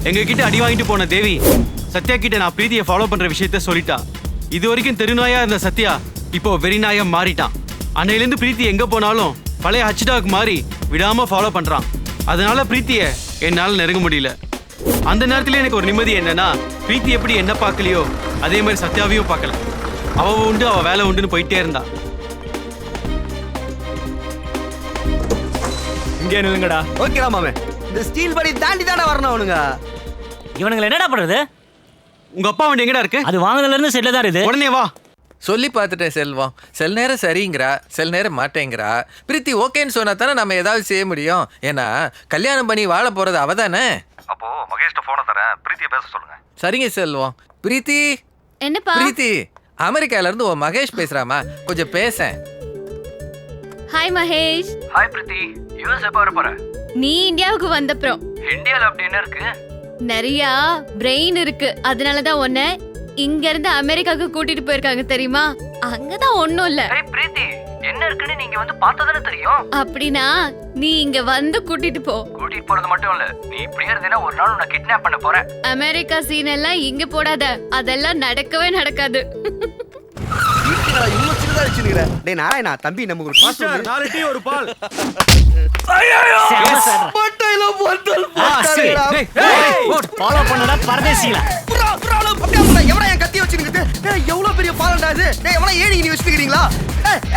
எங்க கிட்ட அடி வாங்கிட்டு போன தேவி சத்யா கிட்ட நான் பிரீத்தியை ஃபாலோ பண்ற விஷயத்த சொல்லிட்டா. இது வரைக்கும் தெருநாயா இருந்த சத்யா இப்போ வெறிநாயா மாறிட்டான். அன்னையிலேருந்து பிரீத்தி எங்க போனாலும் பழைய ஹச்டாக் மாறி விடாம ஃபாலோ பண்றான். அதனால பிரீத்தியை என்னால நெருங்க முடியல. அந்த நேரத்துல எனக்கு ஒரு நிம்மதி என்னன்னா, பிரீத்தி எப்படி என்ன பார்க்கலையோ அதே மாதிரி சத்யாவையும் பார்க்கல. அவ உண்டு அவ வேலை உண்டுன்னு போயிட்டே இருந்தா. இங்கே நில்லுங்கடா. ஓகேடா மாமே, இந்த ஸ்டீல் படி தாண்டி தானே வரணும் அவனுங்க. இவனுங்களை என்னடா பண்றது? உங்க அப்பா வண்டி எங்கடா இருக்கு? அது வாங்குனதுல இருந்து செட்ல தான் இருக்குது. உடனே வா. சொல்லி பார்த்துட்டேன் செல்வம். சில நேரம் சரிங்கிறா, சில நேரம் மாட்டேங்கிறா. பிரீத்தி ஓகேன்னு சொன்னா தானே நம்ம ஏதாவது செய்ய முடியும். ஏன்னா கல்யாணம் பண்ணி வாழ போறது அவ தானே. அப்போ மகேஷ்ட போனை தரேன், பிரீத்தியை பேச சொல்லுங்க. சரிங்க செல்வம். பிரீத்தி, என்னப்பா? பிரீத்தி, அமெரிக்கால இருந்து உன் மகேஷ் பேசுறாமா, கொஞ்சம் பேசேன். ஹாய் மகேஷ். ஹாய் பிரீத்தி, யூஎஸ் எப்போ வர போற? நீ இந்தியாவுக்கு வந்தப்புறம். இந்தியால அப்படி என்ன இருக்கு? நிறைய பிரெயின் இருக்கு, அதனாலதான் உன்னை இங்க இருந்து அமெரிக்காவுக்கு கூட்டிட்டு போயிருக்காங்க தெரியுமா? அங்கதான் ஒண்ணும் இல்ல. ஏய் பிரீத்தி, என்ன இருக்குன்னு நீங்க வந்து பார்த்ததானே தெரியும். அப்படின்னா நீ இங்க வந்து கூட்டிட்டு போ. கூட்டிட்டு போறது மட்டும் இல்ல, நீ இப்படியே இருந்தீனா ஒரு நாள் உன்னை கிட்னாப் பண்ண போறேன். அமெரிக்கா சீன் எல்லாம் இங்க போடாத, அதெல்லாம் நடக்கவே நடக்காது. இவ்வளவு சின்னதா வச்சிருக்கிற. டேய் நாராயணா, தம்பி நமக்கு ஒரு பாஸ் சார், 4 டீ ஒரு பால். பட்டையில போட்டல் போட்டாடா. ஃபாலோ பண்ணடா பரதேசில. புறா புறால அப்படியே புறா எவனா என் கத்தி வச்சிருக்குது. டேய் எவ்வளவு பெரிய பாலண்டா இது. டேய் எவனா ஏணி நீ வச்சிருக்கீங்களா?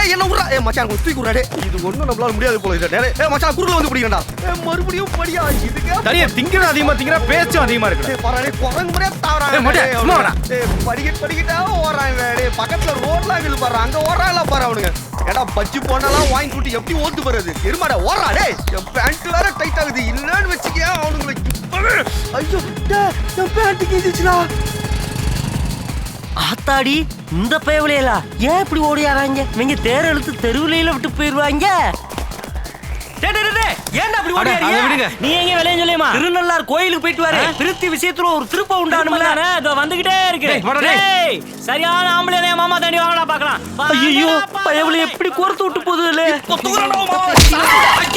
ஏய் என்ன உறா. ஏய் மச்சான் கொஞ்சம் தூக்கி உறாடே. இது ஒண்ணும் நம்மளால முடியாது போல இது. டேய் மச்சான் குறுல வந்து பிடிக்கடா. மறுபடியும் படியா இதுக்கு. தனியா திங்கற அதிகமா திங்கற, பேச்சும் அதிகமா இருக்கு. டேய் பாறா டேய் குரங்கு மாதிரியே தாவறா. டேய் மச்சான் சும்மா வாடா. டேய் படிக்கிட்டா ஓறான். டேய் பக்கத்துல ரோட்ல இருக்கு பாரு, அங்க ஓறால பாரு அவனுங்க. ஏடா பச்சி போனலாம் வாங்கி கூட்டி எப்படி ஓட்டு போறது? எருமாடா ஓறா. டேய் என் பேண்ட் வேற டைட் ஆகுது. இல்லன்னு வெச்சிக்கியா அவனுங்களுக்கு. ஐயோ டேய் என் பேண்ட் கிழிச்சிச்சுடா. ஆத்தாடி, இந்த பயவலையலா ஏன் இப்படி ஓடியாராங்க? இவங்க தேர் இழுத்து தெருவுலையில விட்டு போயிருவாங்க. ஏன்டா அப்படி ஓடியாரீங்க? நீ எங்க விளைய சொல்லியமா? திருநள்ளார் கோயிலுக்கு போயிட்டு வாரு. பிரீத்தி விஷயத்துல ஒரு திருப்ப உண்டானும்ல. அதோ வந்துகிட்டே இருக்கு. டேய் சரியான ஆம்பளையா மாமா தாண்டி வாங்கடா பார்க்கலாம். ஐயோ பயவலை எப்படி கோர்த்து விட்டு போகுதுல.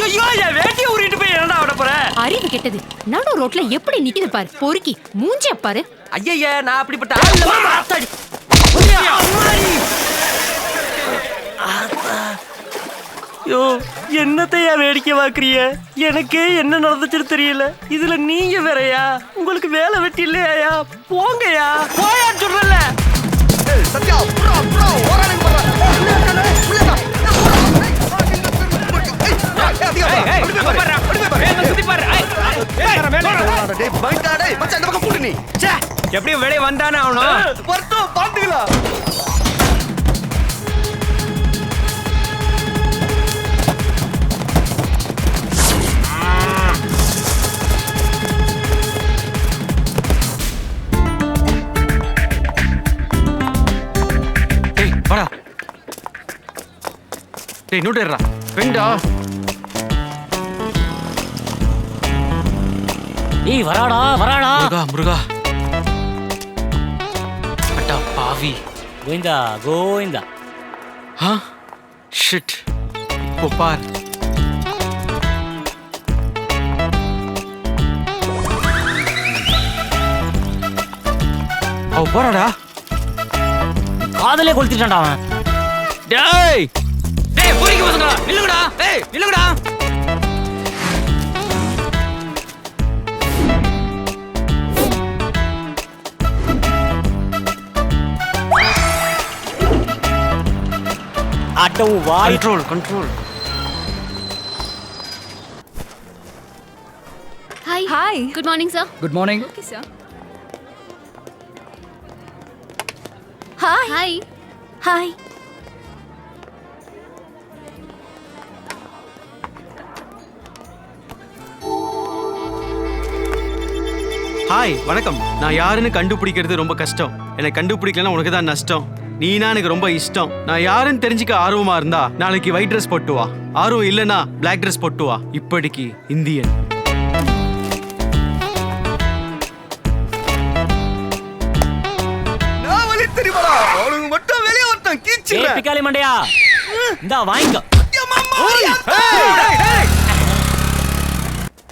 ஐயோ ஏன் வேட்டிய ஊறிட்டு போய் என்னடா விட போற? அறிவு கெட்டது. நடு ரோட்ல எப்படி நிக்குது பாரு. பொறுக்கி மூஞ்சிய பாரு. ஐயா நான் அப்படிப்பட்ட ஆளு ஆத்தாடி. யோ என்னத்தையா வேடிக்கை பாக்குறீங்க? எனக்கே என்ன நடந்துச்சுன்னு தெரியல. இதுல நீங்க வேறயா? உங்களுக்கு வேலை வெட்டி இல்லையா? போங்கயா, போயா சொல்றல. ஏய் சத்யா புறா புறா ஓறானே பாறா. உள்ளடா. டேய் பைட்டா டேய் மச்சான் இந்த பக்கம் போடு நீ. ச்சே, எப்படியும் வெளிய வந்தானே அவனும். வரட்டும் பாத்துக்கலாம். டேய் வாடா. டேய் நோட்டேறா. பெண்டா. ஏய் வராடா வராடா. முருகா முருகா. அடா பாவி. கோவிந்தா கோவிந்தா. ஹா ஷிட். இப்போ பார். அவ போறாடா. காதலே கொளுத்திட்டான்டா அவன். டேய் டேய் போறிங்க பசங்களா, நில்லுங்கடா. ஏய் நில்லுங்கடா. அடோ வாய். Control control. Hi. Hi. Good morning sir. Good morning. Okay sir. Hi. Hi. Hi. Hi வணக்கம். நான் யாருன்னு கண்டுபிடிக்கிறது ரொம்ப கஷ்டம். என்னை கண்டுபிடிக்கலன்னா உனக்கு தான் நஷ்டம். நீனா எனக்கு ரொம்ப இஷ்டம். நான் யாருன்னு தெரிஞ்சுக்க ஆர்வமா இருந்தா நாளைக்கு ஒயிட் ட்ரெஸ் போட்டு வா. ஆர்வம் இல்லனா பிளாக் ட்ரெஸ் போட்டு வா. இப்படிக்கு இந்தியன். நான் வலி தெரியுமாடா? அவனுங்க மட்டும் வெளிய வரட்டும் கீச்சில. ஏய் பிக்காலி மண்டையா, இந்தா வாங்கிக்கோ.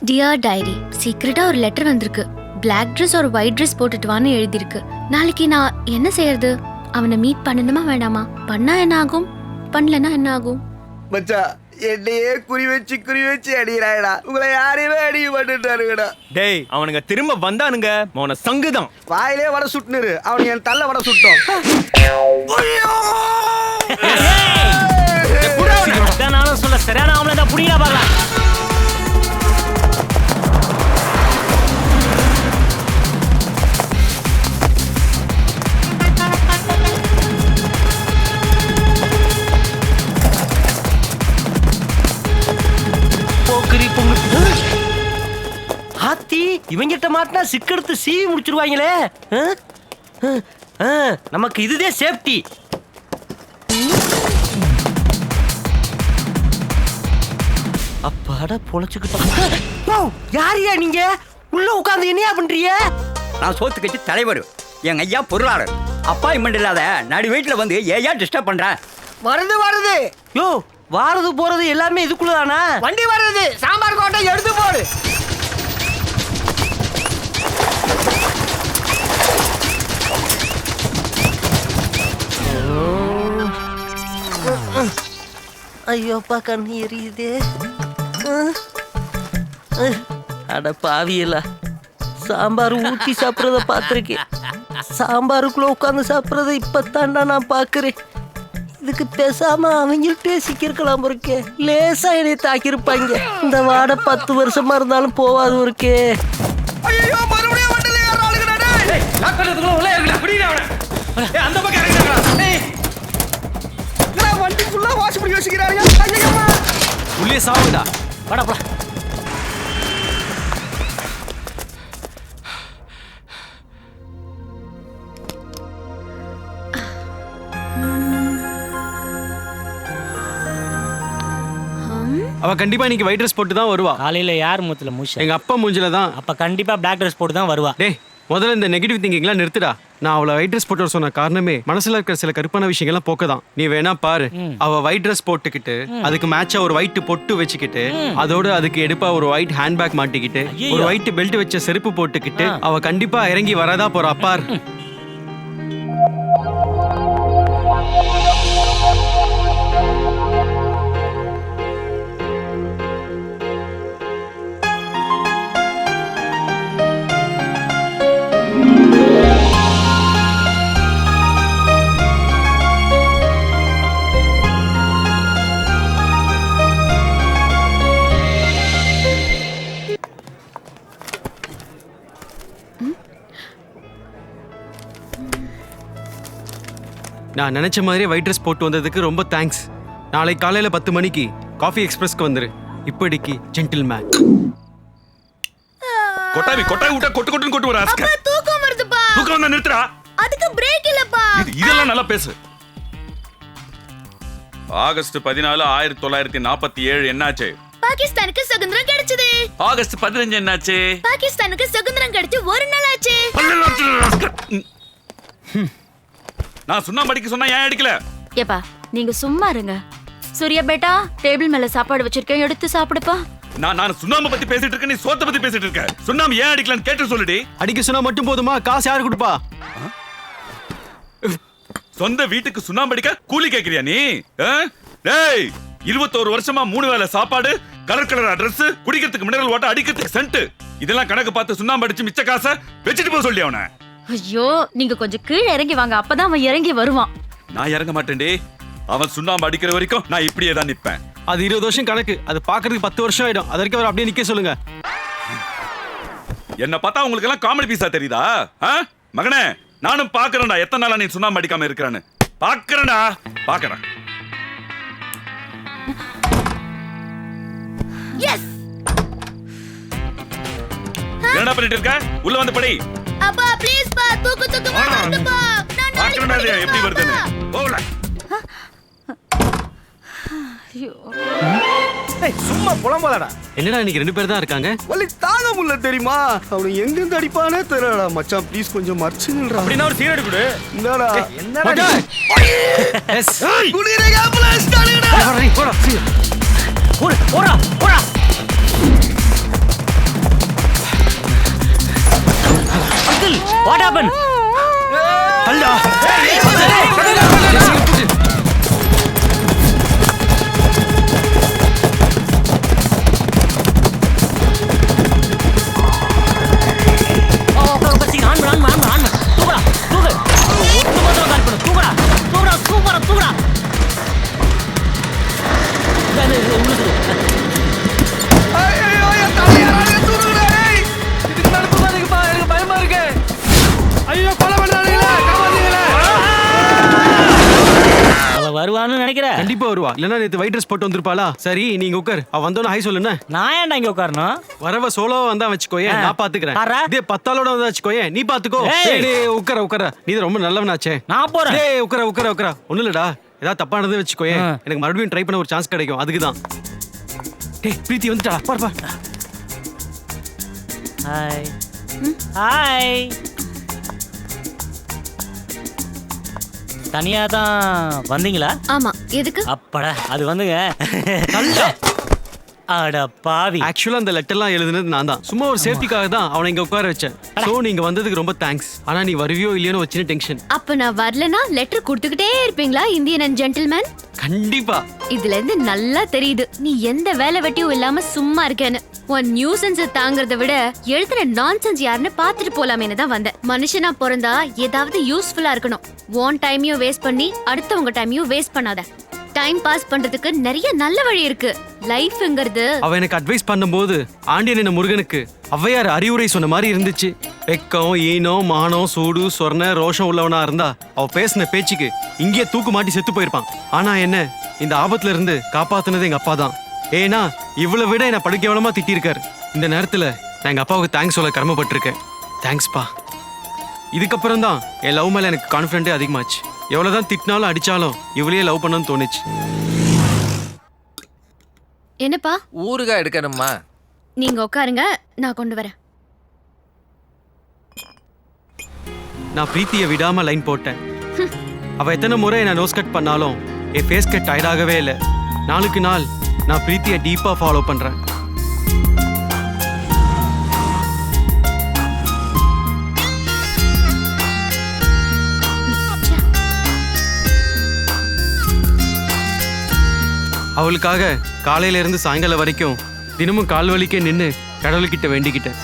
டியர் டைரி, சீக்கிரட்டா ஒரு லெட்டர் வந்திருக்கு. பிளாக் ட்ரெஸ் ஒரு ஒயிட் ட்ரெஸ் போட்டுட்டு வான்னு எழுதியிருக்கு. நாளைக்கு நான் என்ன செய்யறது? அவனை மீட் பண்ணணுமா வேண்டாமா? பண்ணா என்ன ஆகும், பண்ணலன்னா என்ன ஆகும்? மச்சான் என்னையே குறி வச்சு அடிக்கிறாடா. உங்களை யாரையுமே அடிக்க மாட்டேன்றாருங்கடா. டேய் அவனுங்க திரும்ப வந்தானுங்க மோன சங்குதான். வாயிலே வடை சுட்டுனுரு, அவனுக்கு என் தள்ள வடை சுட்டோம். நானும் சொல்ல சரியான ஆம்பளை தான் புடிங்களா பாக்கலாம். ஆத்தி இவங்கிட்ட மாட்டினா சிக்கெடுத்து சீவி முடிச்சிருவாங்களே. நமக்கு இதுதே சேஃப்டி. அப்பாடா பொழைச்சுக்கிட்டோம். யாரையா நீங்க உள்ள உட்கார்ந்து என்னையா பண்றீங்க? நான் சோத்து கட்சி தலைவர், எங்க ஐயா பொருளாளர். அப்பாயின்மெண்ட் இல்லாத நடு வீட்டுல வந்து ஏயா டிஸ்டர்ப் பண்ற? வருது யோ வாரது போறது எல்லாமே இதுக்குள்ளதானா? வண்டி வருது, சாம்பார் கோட்டை எடுத்து போடு. ஐயோப்பா கண்ணு எரியுதே. அட பாவியலா, சாம்பார் ஊட்டி சாப்பிட்றத பார்த்துருக்கேன். சாம்பாருக்குள்ள உட்காந்து சாப்பிட்றத இப்பத்தாண்டா நான் பார்க்குறேன். இதுக்கு பேசாம அவங்கள்ட்டே சிக்கிருக்கலாம் இருக்கே. லேசா என்னை தாக்கியிருப்பாங்க. இந்த வாடை 10 வருஷமா இருந்தாலும் போவாது இருக்கே. ஐயோ மறுபடியும் வண்டில ஏற ஆளுங்கடா. டேய் லாக் பண்ணதுக்குள்ள உள்ள ஏறுடா, புடிடா அவனை. டேய் அந்த பக்கம் இறங்குடா. டேய் நான் வண்டி ஃபுல்லா வாஷ் பண்ணி வச்சிருக்காங்க. ஐயம்மா உள்ளே சாவுடா. வாடா போடா. அவ கண்டிப்பா இன்னைக்கு ஒயிட் ட்ரெஸ் போட்டு தான் வருவா. காலையில யார் மூத்துல மூச்ச? எங்க அப்பா மூஞ்சில தான். அப்ப கண்டிப்பா பிளாக் ட்ரெஸ் போட்டு தான் வருவா. டேய் முதல்ல இந்த நெகட்டிவ் திங்கிங்லாம் நிறுத்துடா. நான் அவளை ஒயிட் ட்ரெஸ் போட்டு சொன்ன காரணமே மனசுல இருக்கிற சில கருப்பான விஷயங்கள்லாம் போக்கதான். நீ வேணா பாரு, அவ ஒயிட் ட்ரெஸ் போட்டுக்கிட்டு அதுக்கு மேட்சா ஒரு ஒயிட் பொட்டு வச்சுக்கிட்டு அதோட அதுக்கு எடுப்பா ஒரு ஒயிட் ஹேண்ட்பேக் மாட்டிக்கிட்டு ஒரு ஒயிட் பெல்ட் வச்ச செருப்பு போட்டுக்கிட்டு அவ கண்டிப்பா இறங்கி வரதா போறா பார். நான் நினைச்ச மாதிரியே ஒயிட் ட்ரெஸ் போட்டு வந்ததுக்கு ரொம்ப தேங்க்ஸ். நாளைக்கு காலையில 10 மணிக்கு காஃபி எக்ஸ்பிரஸ்க்கு வந்துரு. இப்படிக்கு ஜென்டில்மேன். கொட்டாவி விட்டா கொட்டு கொட்டு வர ஆஸ்க. தூக்கம் வருதுப்பா. தூக்கம் வந்தா நிறுத்துடா. அதுக்கு பிரேக் இல்லப்பா. இதெல்லாம் நல்லா பேசு. ஆகஸ்ட் 14 1947 என்னாச்சு? பாகிஸ்தானுக்கு சுதந்திரம் கிடைச்சது. ஆகஸ்ட் 15 என்னாச்சு? பாகிஸ்தானுக்கு சுதந்திரம் கிடைச்சு ஒரு நாள் ஆச்சு. நான் சுண்ணாம்பு அடிக்க சொன்னா ஏன் அடிக்கல? ஏப்பா நீங்க சும்மா இருங்க. சூர்யா பேட்டா டேபிள் மேல சாப்பாடு வச்சிருக்கேன், எடுத்து சாப்பிடுப்பா. நான் சுண்ணாம்பு பத்தி பேசிட்டு இருக்கேன், நீ சோத்த பத்தி பேசிட்டு இருக்க. சுண்ணாம்பு ஏன் அடிக்கலன்னு கேட்டு சொல்லுடி. அடிக்க சொன்னா மட்டும் போதுமா? காசு யாரு கொடுப்பா? சொந்த வீட்டுக்கு சுண்ணாம்பு அடிக்க கூலி கேக்குறியா நீ? டேய் 21 வருஷமா 3 வேளை சாப்பாடு, கலர் கலர் Dress, குடிக்கிறதுக்கு மினரல் வாட்டர், அடிக்கிறதுக்கு சென்ட், இதெல்லாம் கணக்கு பார்த்து சுண்ணாம்பு அடிச்சு மிச்ச காசை வச்சுட்டு போக சொல்லி அவனை. ஐயோ நீங்க கொஞ்சம் கீழே இறங்கி வாங்க, அப்பதான் அவன் இறங்கி வருவான். நான் இறங்க மாட்டேன்டே. அவன் சுண்ணாம்பு அடிக்கிற வரைக்கும் நான் இப்படியே தான் நிப்பேன். அது 20 வருஷம் கணக்கு. அது பாக்குறதுக்கு 10 வருஷம் ஆயிடும். அது வரைக்கும் அவர் அப்படியே நிக்க சொல்லுங்க. என்ன பார்த்தா உங்களுக்கு எல்லாம் காமெடி பீஸா தெரியுதா? மகனே நானும் பாக்குறேன்டா எத்தனை நாளா நீ சுண்ணாம்பு அடிக்காம இருக்கிறான்னு. பாக்குறேன்டா பாக்குறேன். எஸ். என்ன பண்ணிட்டு இருக்க? உள்ள வந்து படி. அப்பா ப்ளீஸ் பா, தூக்கு வருதுப்பா. நான் பாக்குறேன்டா எப்படி வருதுன்னு. போல. ஐயோ சும்மா புலம்பாதடா. என்னடா இன்னைக்கு 2 பேர் தான் இருக்காங்க. வலி தாங்க முடியல தெரியுமா? அவனு எங்க இருந்து அடிப்பானே தெரியலடா. மச்சான் ப்ளீஸ் கொஞ்சம் மறைச்சுங்கடா. அப்படினா ஒரு சீரடி குடு. என்னடா? என்னடா? எஸ். குடிரேங்க ஆம்புலன்ஸ் காணுடா. போடா. போடா. happened? தள்ளா ஐயோ என் தலையாரே தூக்குறாரே. இதுக்கு மேல தூக்காதீங்கப்பா, எனக்கு பயமா இருக்கு. ஐயோ கொலை பண்றானுங்களே காப்பாத்துங்களே. அவ வருவான்னு நினைக்கிறேன். கண்டிப்பா வருவா, இல்லனா நேத்து ஒயிட் ட்ரெஸ் போட்டு வந்திருப்பாளா? சரி நீங்க உட்கார், அவ வந்தோன ஹாய் சொல்லுண்ணே. நான் ஏன்டா இங்க உட்காரணும்? வரவ சோலோவா வந்தா வச்சுக்கோயே, நான் பாத்துக்கிறேன். பாரா. இதே 10 ஆளோட வந்தா வச்சுக்கோயே, நீ பாத்துக்கோ. ஏய். டேய் டேய் உட்கார உட்கார, நீ தான் ரொம்ப நல்லவனாச்சே. நான் போறேன். டேய் உட்கார உட்கார உட்கார. ஒண்ணும் இல்லடா, ஏதாவது தப்பானது வச்சுக்கோயே, எனக்கு மறுபடியும் ட்ரை பண்ண ஒரு சான்ஸ் கிடைக்கும், அதுக்கு தான். டேய் பிரீத்தி வந்துட்டா, பார் பார். ஹாய். ஹாய். தனியா தான் வந்தீங்களா? ஆமா, எதுக்கு? அப்படா அது வந்துங்க. அட பாவி. ஆக்சுவலா அந்த லெட்டர்லாம் எழுதுனது நான் தான். சும்மா ஒரு சேஃப்டிக்காக தான் அவனை இங்க உட்கார வச்சேன். சோ நீங்க வந்ததுக்கு ரொம்ப தேங்க்ஸ். ஆனா நீ வருவியோ இல்லையோன்னு ஒரு சின்ன டென்ஷன். அப்ப நான் வரலனா லெட்டர் கொடுத்துக்கிட்டே இருப்பீங்களா இந்தியன் அண்ட் ஜென்டில்மேன்? கண்டிப்பா. இதுல இருந்து நல்லா தெரியுது நீ எந்த வேலை வெட்டியும் இல்லாம சும்மா இருக்கேன்னு. உன் நியூசன்ஸ் தாங்கறத விட எழுதுற நான்சென்ஸ் யாருன்னு பாத்துட்டு போலாமேன்னு தான் வந்தேன். மனுஷனா பிறந்தா ஏதாவது யூஸ்ஃபுல்லா இருக்கணும். உன் டைமையும் வேஸ்ட் பண்ணி அடுத்தவங்க டைமையும் வேஸ்ட் பண்ணாத. டைம் பாஸ் பண்றதுக்கு நிறைய நல்ல வழி இருக்கு. லைஃப்ங்கிறது. அவ எனக்கு அட்வைஸ் பண்ணும்போது ஆண்டியன் என்ன முருகனுக்கு ஔவையார் அறிவுரை சொன்ன மாதிரி இருந்துச்சு. வெக்கம், ஈனம், மானம், சூடு, சொர்ண, ரோஷம் உள்ளவனா இருந்தா அவ பேசின பேச்சுக்கு இங்கேயே தூக்கு மாட்டி செத்து போயிருப்பான். ஆனா என்ன, இந்த ஆபத்துல இருந்து காப்பாத்துனது எங்க அப்பா தான். ஏன்னா இவ்வளவு விட என்ன படுக்கேவலமா திட்டிருக்காரு. இந்த நேரத்துல நான் எங்க அப்பாவுக்கு தேங்க்ஸ் சொல்ல கடமைப்பட்டிருக்கேன். தேங்க்ஸ்பா. இதுக்கப்புறம் தான் என் லவ் மேல எனக்கு கான்ஃபிடென்ட்டே அதிகமாச்சு. எவ்வளவுதான் திட்டினாலும் அடிச்சாலும் இவளையே லவ் பண்ணணும்னு தோணுச்சு. என்னப்பா? ஊறுகாய் எடுக்கணுமா? நீங்க உட்காருங்க, நான் கொண்டு வரேன். நான் பிரீத்தியை விடாம லைன் போட்டேன். அவ எத்தனை முறை என்ன நோஸ் கட் பண்ணாலும் என் ஃபேஸ் கட் டயர்டாகவே இல்லை. நாளுக்கு நாள் நான் பிரீத்தியை டீப்பா ஃபாலோ பண்றேன். அவளுக்காக காலையில இருந்து சாயங்காலம் வரைக்கும் தினமும் கால் வலிக்கே நின்று கடவுள்கிட்ட வேண்டிக்கிட்டேன்.